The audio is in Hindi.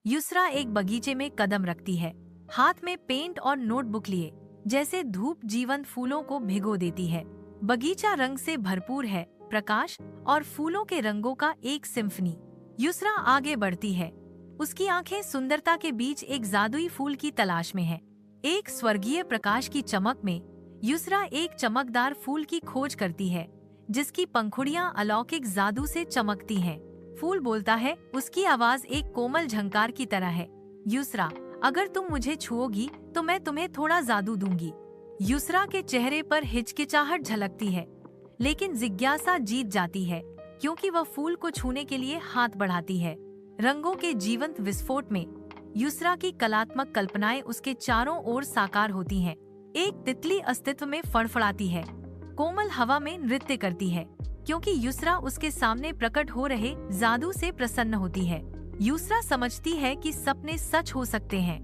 युसरा एक बगीचे में कदम रखती है, हाथ में पेंट और नोटबुक लिए। जैसे धूप जीवंत फूलों को भिगो देती है। बगीचा रंग से भरपूर है, प्रकाश और फूलों के रंगों का एक सिम्फनी। युसरा आगे बढ़ती है, उसकी आंखें सुंदरता के बीच एक जादुई फूल की तलाश में है। एक स्वर्गीय प्रकाश की चमक में युसरा एक चमकदार फूल की खोज करती है, जिसकी पंखुड़ियां अलौकिक जादू से चमकती हैं। फूल बोलता है, उसकी आवाज एक कोमल झंकार की तरह है। युसरा, अगर तुम मुझे छुओगी तो मैं तुम्हें थोड़ा जादू दूंगी। युसरा के चेहरे पर हिचकिचाहट झलकती है, लेकिन जिज्ञासा जीत जाती है, क्योंकि वह फूल को छूने के लिए हाथ बढ़ाती है। रंगों के जीवंत विस्फोट में युसरा की कलात्मक कल्पनाएं उसके चारों ओर साकार होती हैं। एक तितली अस्तित्व में फड़फड़ाती है, कोमल हवा में नृत्य करती है, क्योंकि युसरा उसके सामने प्रकट हो रहे जादू से प्रसन्न होती है। युसरा समझती है कि सपने सच हो सकते हैं।